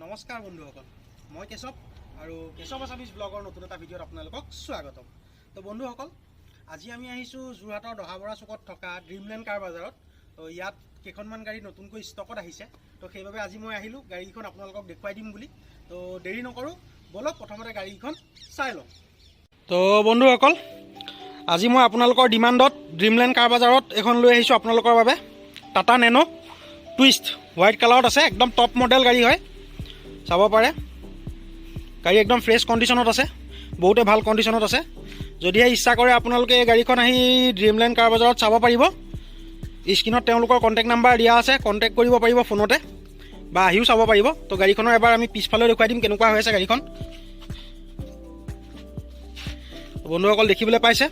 নমস্কাৰ বন্ধুসকল, মই কেশৱ আৰু কেশৱ আছামিজ ব্লগৰ নতুন এটা ভিডিঅ'ত আপোনালোকক স্বাগতম। তো বন্ধুসকল, আজি আমি আহিছোঁ যোৰহাটৰ দহাবৰা চুকত থকা ড্ৰিমলেণ্ড কাৰ বজাৰত। তো ইয়াত কেইখনমান গাড়ী নতুনকৈ ষ্টকত আহিছে। তো সেইবাবে আজি মই আহিলোঁ গাড়ীখন আপোনালোকক দেখুৱাই দিম বুলি। তো দেৰি নকৰোঁ, বলক প্ৰথমতে গাড়ীখন চাই লওঁ। তো বন্ধুসকল, আজি মই আপোনালোকৰ ডিমাণ্ডত ড্ৰিমলেণ্ড কাৰ বজাৰত এখন লৈ আহিছোঁ আপোনালোকৰ বাবে। টাটা নেনো টুইষ্ট হোৱাইট কালাৰত আছে, একদম টপ মডেল গাড়ী হয়, চাব পাৰে। গাড়ী একদম ফ্ৰেছ কণ্ডিশ্যনত আছে, বহুতে ভাল কণ্ডিশ্যনত আছে। যদিহে ইচ্ছা কৰে আপোনালোকে এই গাড়ীখন আহি ড্ৰিমলেণ্ড কাৰ বজাৰত চাব পাৰিব। স্ক্ৰীণত তেওঁলোকৰ কণ্টেক্ট নাম্বাৰ দিয়া আছে, কণ্টেক্ট কৰিব পাৰিব ফোনতে বা আহিও চাব পাৰিব। তো গাড়ীখনৰ এবাৰ আমি পিছফালে দেখুৱাই দিম কেনেকুৱা হৈ আছে গাড়ীখন। বন্ধুসকল দেখিবলৈ পাইছে,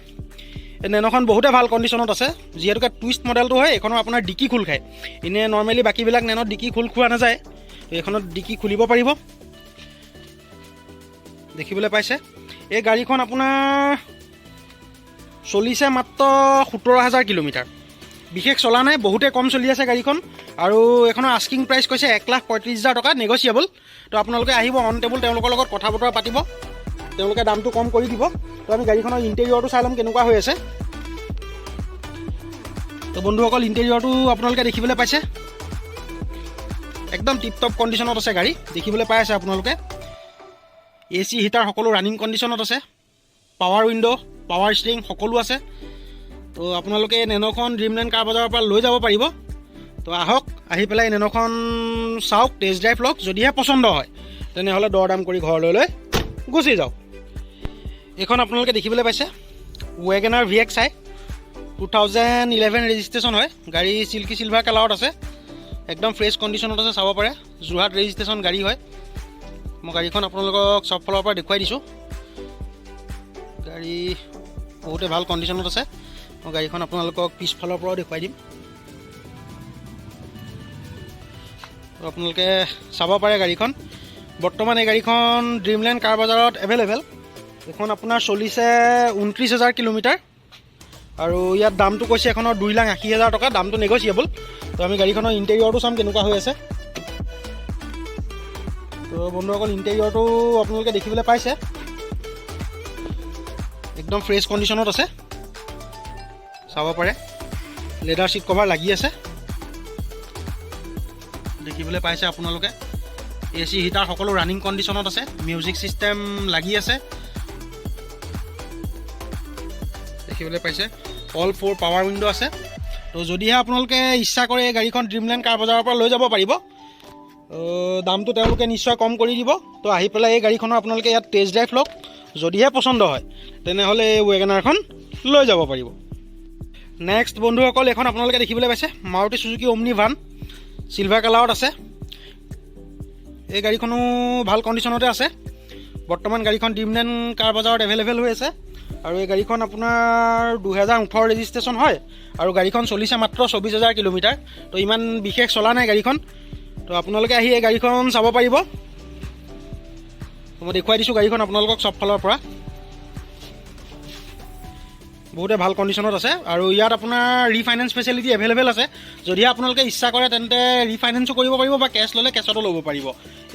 এই নেনোখন বহুতে ভাল কণ্ডিশ্যনত আছে, যিহেতুকে টুইষ্ট মডেলটো হয়। এইখনৰ আপোনাৰ ডিকি খোল খায়, এনেই নৰ্মেলি বাকীবিলাক নেনত ডিকি খোল খোৱা নাযায়, এইখনত ডিকি খুলিব পাৰিব। দেখিবলৈ পাইছে, এই গাড়ীখন আপোনাৰ চলিছে মাত্ৰ 17,000 কিলোমিটাৰ, বিশেষ চলা নাই, বহুতে কম চলি আছে গাড়ীখন। আৰু এইখনৰ আস্কিং প্ৰাইচ কৈছে 1,35,000 টকা, নেগচিয়েবল। তো আপোনালোকে আহিব, অন টেবুল তেওঁলোকৰ লগত কথা বতৰা পাতিব, তেওঁলোকে দামটো কম কৰি দিব। তো আমি গাড়ীখনৰ ইণ্টেৰিয়ৰটো চাই ল'ম কেনেকুৱা হৈ আছে। তো বন্ধুসকল, ইণ্টেৰিয়ৰটো আপোনালোকে দেখিবলৈ পাইছে, একদম টিপ টপ কণ্ডিশ্যনত আছে গাড়ী, দেখিবলৈ পাই আছে আপোনালোকে। AC হিটাৰ সকলো ৰানিং কণ্ডিশ্যনত আছে, পাৱাৰ উইণ্ড', পাৱাৰ ষ্টিৰিং সকলো আছে। তো আপোনালোকে নেনোখন ড্ৰিমলেণ্ড কাৰ বজাৰৰ পৰা লৈ যাব পাৰিব। তো আহক, আহি পেলাই নেনোখন চাওক, টেষ্ট ড্ৰাইভ লওক। যদিহে পচন্দ হয় তেনেহ'লে দৰ দাম কৰি ঘৰলৈ লৈ গুচি যাওক। এইখন আপোনালোকে দেখিবলৈ পাইছে ৱেগনাৰ VXi 2011 ৰেজিষ্ট্ৰেশ্যন হয়। গাড়ী চিল্কি চিলভাৰ কালাৰত আছে, একদম ফ্ৰেছ কণ্ডিশ্যনত আছে, চাব পাৰে। যোৰহাট ৰেজিষ্ট্ৰেশ্যন গাড়ী হয়। মই গাড়ীখন আপোনালোকক চব ফালৰ পৰা দেখুৱাই দিছোঁ। গাড়ী বহুতে ভাল কণ্ডিশ্যনত আছে। মই গাড়ীখন আপোনালোকক পিছফালৰ পৰাও দেখুৱাই দিম। আপোনালোকে চাব পাৰে গাড়ীখন। বৰ্তমান এই গাড়ীখন ড্ৰিমলেণ্ড কাৰ বজাৰত এভেইলেবল। এইখন আপোনাৰ চলিছে 29,000 কিলোমিটাৰ, আৰু ইয়াত দামটো কৈছে এখনৰ 2,80,000 টকা, দামটো নেগচিয়েবল। তো আমি গাড়ীখনৰ ইণ্টেৰিয়ৰটো চাম কেনেকুৱা হৈ আছে। তো বন্ধুসকল, ইণ্টেৰিয়ৰটো আপোনালোকে দেখিবলৈ পাইছে, একদম ফ্ৰেছ কণ্ডিশ্যনত আছে, চাব পাৰে। লেডাৰ ছিট কভাৰ লাগি আছে, দেখিবলৈ পাইছে আপোনালোকে। AC হিটাৰ সকলো ৰানিং কণ্ডিশ্যনত আছে, মিউজিক ছিষ্টেম লাগি আছে, দেখিবলৈ পাইছে। অল 4 পাৱাৰ উইণ্ড' আছে। তো যদিহে আপোনালোকে ইচ্ছা কৰে এই গাড়ীখন ড্ৰিমলেণ্ড কাৰ বজাৰৰ পৰা লৈ যাব পাৰিব। দামটো তেওঁলোকে নিশ্চয় কম কৰি দিব। তো আহি পেলাই এই গাড়ীখনৰ আপোনালোকে ইয়াত টেষ্ট ড্ৰাইভ লওক। যদিহে পচন্দ হয় তেনেহ'লে এই ৱেগনাৰখন লৈ যাব পাৰিব। নেক্সট বন্ধুসকল, এইখন আপোনালোকে দেখিবলৈ পাইছে মাৰুতি চুজুকি অমনি ভান, চিলভাৰ কালাৰত আছে। এই গাড়ীখনো ভাল কণ্ডিশ্যনতে আছে। বৰ্তমান গাড়ীখন ড্ৰিমলেণ্ড কাৰ বজাৰত এভেইলেবল হৈ আছে। আৰু এই গাড়ীখন আপোনাৰ 2018 ৰেজিষ্ট্ৰেশ্যন হয়, আৰু গাড়ীখন চলিছে মাত্ৰ 24,000 কিলোমিটাৰ। তো ইমান বিশেষ চলা নাই গাড়ীখন। তো আপোনালোকে আহি এই গাড়ীখন চাব পাৰিব। মই দেখুৱাই দিছোঁ গাড়ীখন আপোনালোকক চব ফালৰ পৰা। বহুতে ভাল কণ্ডিশ্যনত আছে, আৰু ইয়াত আপোনাৰ ৰিফাইনেন্স ফেচিলিটি এভেইলেবল আছে। যদিহে আপোনালোকে ইচ্ছা কৰে তেন্তে ৰিফাইনেন্সো কৰিব পাৰিব বা কেছ ল'লে কেছতো ল'ব পাৰিব।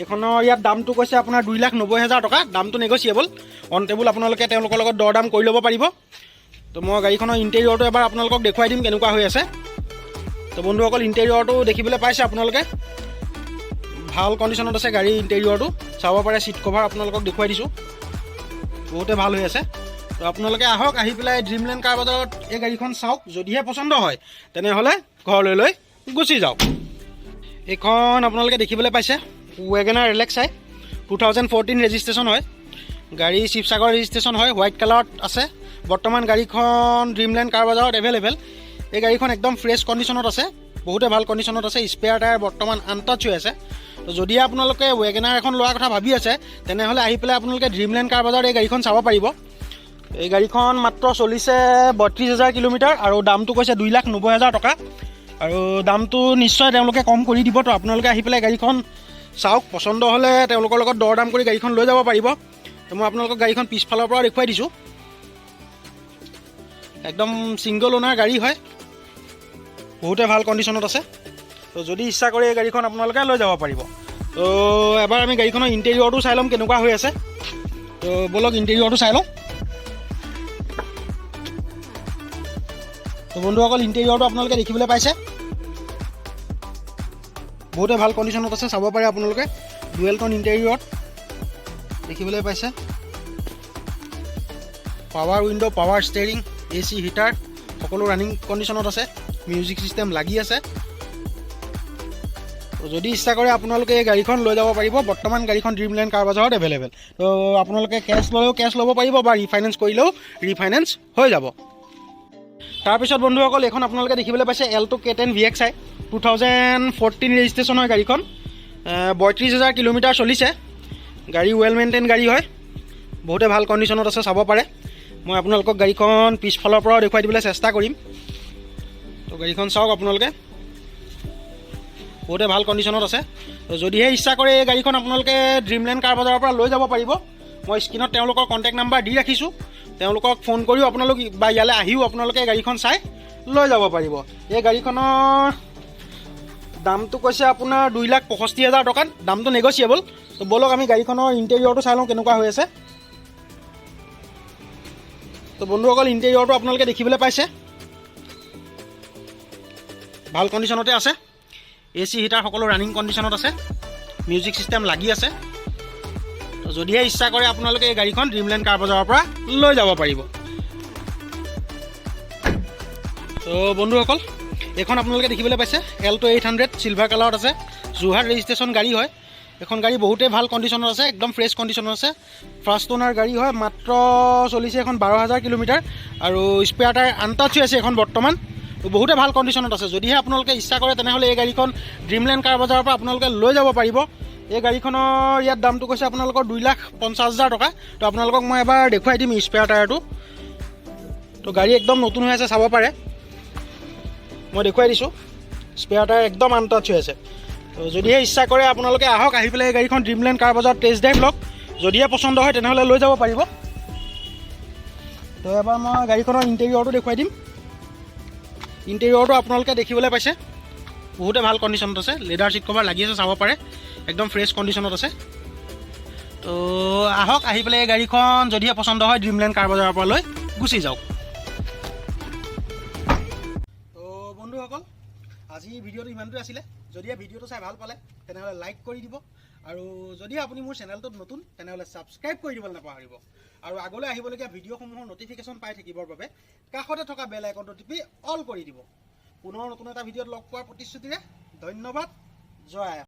এইখনৰ ইয়াত দামটো কৈছে আপোনাৰ 2,90,000 টকা, দামটো নেগচিয়েবল। অন টেবুল আপোনালোকে তেওঁলোকৰ লগত দৰ দাম কৰি ল'ব পাৰিব। তো মই গাড়ীখনৰ ইণ্টেৰিয়ৰটো এবাৰ আপোনালোকক দেখুৱাই দিম কেনেকুৱা হৈ আছে। তো বন্ধুসকল, ইণ্টেৰিয়ৰটো দেখিবলৈ পাইছে আপোনালোকে, ভাল কণ্ডিশ্যনত আছে গাড়ীৰ ইণ্টেৰিয়ৰটো, চাব পাৰে। ছিট কভাৰ আপোনালোকক দেখুৱাই দিছোঁ, বহুতে ভাল হৈ আছে। তো আপোনালোকে আহক, আহি পেলাই ড্ৰিমলেণ্ড কাৰ বজাৰত এই গাড়ীখন চাওক। যদিহে পচন্দ হয় তেনেহ'লে ঘৰলৈ লৈ গুচি যাওক। এইখন আপোনালোকে দেখিবলৈ পাইছে ৱেগনাৰ RLXi 2014 ৰেজিষ্ট্ৰেশ্যন হয়। গাড়ী শিৱসাগৰ ৰেজিষ্ট্ৰেশ্যন হয়, হোৱাইট কালাৰত আছে। বৰ্তমান গাড়ীখন ড্ৰিমলেণ্ড কাৰ বজাৰত এভেইলেবল। এই গাড়ীখন একদম ফ্ৰেছ কণ্ডিশ্যনত আছে, বহুতে ভাল কণ্ডিশ্যনত আছে। স্পেয়াৰ টায়াৰ বৰ্তমান আনটাচ হৈ আছে। তো যদি আপোনালোকে ৱেগনাৰ এখন লোৱাৰ কথা ভাবি আছে তেনেহ'লে আহি পেলাই আপোনালোকে ড্ৰিমলেণ্ড কাৰ বজাৰত এই গাড়ীখন চাব পাৰিব। এই গাড়ীখন মাত্ৰ চলিছে 32,000 কিলোমিটাৰ, আৰু দামটো কৈছে 2,90,000 টকা, আৰু দামটো নিশ্চয় তেওঁলোকে কম কৰি দিব। তো আপোনালোকে আহি পেলাই গাড়ীখন চাওক, পচন্দ হ'লে তেওঁলোকৰ লগত দৰ দাম কৰি গাড়ীখন লৈ যাব পাৰিব। তো মই আপোনালোকক গাড়ীখন পিছফালৰ পৰা দেখুৱাই দিছোঁ, একদম ছিংগল অ'নাৰ গাড়ী হয়, বহুতে ভাল কণ্ডিশ্যনত আছে। তো যদি ইচ্ছা কৰে এই গাড়ীখন আপোনালোকে লৈ যাব পাৰিব। তো এবাৰ আমি গাড়ীখনৰ ইণ্টেৰিয়ৰটো চাই ল'ম কেনেকুৱা হৈ আছে। তো বলক ইণ্টেৰিয়ৰটো চাই লওঁ। তো বন্ধুসকল ইণ্টেৰিয়ৰটো আপোনালোকে দেখিবলৈ পাইছে, বহুতে ভাল কণ্ডিশ্যনত আছে, চাব পাৰে আপোনালোকে। ডুৱেল টন ইণ্টেৰিয়ৰত দেখিবলৈ পাইছে। Power window', power steering, AC heater সকলো ৰানিং কণ্ডিশ্যনত আছে। মিউজিক ছিষ্টেম লাগি আছে। যদি ইচ্ছা কৰে আপোনালোকে এই গাড়ীখন লৈ যাব পাৰিব। বৰ্তমান গাড়ীখন ড্ৰিমলেণ্ড কাৰ বাজাৰত এভেইলেবল। তো আপোনালোকে কেছ ল'লেও কেছ ল'ব পাৰিব বা ৰিফাইনেন্স কৰিলেও ৰিফাইনেন্স হৈ যাব। তাৰপিছত বন্ধুসকল এইখন আপোনালোকে দেখিবলৈ পাইছে Alto K10 VXi 2014 ৰেজিষ্ট্ৰেশ্যন হয় গাড়ীখন। 32,000 কিলোমিটাৰ চলিছে। গাড়ী ৱেল মেইনটেইন গাড়ী হয়, বহুতে ভাল কণ্ডিশ্যনত আছে, চাব পাৰে। মই আপোনালোকক গাড়ীখন পিছফালৰ পৰাও দেখুৱাই দিবলৈ চেষ্টা কৰিম। তো গাড়ীখন চাওক আপোনালোকে, বহুতে ভাল কণ্ডিশ্যনত আছে। তো যদিহে ইচ্ছা কৰে এই গাড়ীখন আপোনালোকে ড্ৰিমলেণ্ড কাৰ বজাৰৰ পৰা লৈ যাব পাৰিব। মই স্ক্ৰীণত তেওঁলোকৰ কণ্টেক্ট নাম্বাৰ দি ৰাখিছোঁ। তেওঁলোকক ফোন কৰিও আপোনালোক বা ইয়ালৈ আহিও আপোনালোকে গাড়ীখন চাই লৈ যাব পাৰিব। এই গাড়ীখনৰ দামটো কৈছে আপোনাৰ 2,65,000 টকা। দামটো নেগচিয়েবল। তো বলক আমি গাড়ীখনৰ ইণ্টেৰিয়ৰটো চাই লওঁ কেনেকুৱা হৈ আছে। তো বন্ধুসকল ইণ্টেৰিয়ৰটো আপোনালোকে দেখিবলৈ পাইছে, ভাল কণ্ডিশ্যনতে আছে। AC হিটাৰ সকলো ৰানিং কণ্ডিশ্যনত আছে। মিউজিক ছিষ্টেম লাগি আছে। তো যদিহে ইচ্ছা কৰে আপোনালোকে এই গাড়ীখন ড্ৰিমলেণ্ড কাৰ বজাৰৰ পৰা লৈ যাব পাৰিব। তো বন্ধুসকল এইখন আপোনালোকে দেখিবলৈ পাইছে Alto 800 চিলভাৰ কালাৰত আছে। যোৰহাট ৰেজিষ্ট্ৰেশ্যন গাড়ী হয়। এখন গাড়ী বহুতেই ভাল কণ্ডিশ্যনত আছে, একদম ফ্ৰেছ কণ্ডিশ্যনত আছে। ফাৰ্ষ্ট অ'নাৰ গাড়ী হয়, মাত্ৰ চলিছে এখন 12,000 কিলোমিটাৰ আৰু স্পেয়াৰ টায়াৰ আনটাচ হৈ আছে এখন বৰ্তমান। বহুতে ভাল কণ্ডিশ্যনত আছে। যদিহে আপোনালোকে ইচ্ছা কৰে তেনেহ'লে এই গাড়ীখন ড্ৰিমলেণ্ড কাৰ বজাৰৰ পৰা আপোনালোকে লৈ যাব পাৰিব। এই গাড়ীখনৰ ইয়াত দামটো কৈছে আপোনালোকৰ 2,50,000 টকা। তো আপোনালোকক মই এবাৰ দেখুৱাই দিম স্পেয়াৰ টায়াৰটো। তো গাড়ী একদম নতুন হৈ আছে, চাব পাৰে। মই দেখুৱাই দিছোঁ, স্পেয়াৰ টায়াৰ একদম আনটাচ হৈ আছে। তো যদিহে ইচ্ছা কৰে আপোনালোকে আহক, আহি পেলাই এই গাড়ীখন ড্ৰিমলেণ্ড কাৰ বজাৰত টেষ্ট ড্ৰাইভ লওক। যদিহে পচন্দ হয় তেনেহ'লে লৈ যাব পাৰিব। তো এবাৰ মই গাড়ীখনৰ ইণ্টেৰিয়ৰটো দেখুৱাই দিম। ইণ্টেৰিয়ৰটো আপোনালোকে দেখিবলৈ পাইছে, বহুতে ভাল কণ্ডিশ্যনত আছে। লেডাৰ ছিট কভাৰ লাগি আছে, চাব পাৰে। একদম ফ্ৰেছ কণ্ডিশ্যনত আছে। তো আহক, আহি পেলাই এই গাড়ীখন যদিহে পচন্দ হয় ড্ৰিমলেণ্ড কাৰ বজাৰৰ পৰা লৈ গুচি যাওক। তো বন্ধুসকল আজি ভিডিঅ'টো ইমানটোৱে আছিলে। যদিহে ভিডিঅ'টো চাই ভাল পালে তেনেহ'লে লাইক কৰি দিব, আৰু যদিহে আপুনি মোৰ চেনেলটোত নতুন তেনেহ'লে ছাবস্ক্ৰাইব কৰি দিবলৈ নাপাহৰিব। আৰু আগলৈ আহিবলগীয়া ভিডিঅ'সমূহৰ নটিফিকেশ্যন পাই থাকিবৰ বাবে কাষতে থকা বেল আইকনটো টিপি অল কৰি দিব। পুনৰ নতুন এটা ভিডিঅ'ত লগ পোৱাৰ প্ৰতিশ্ৰুতিৰে ধন্যবাদ। জয় আই।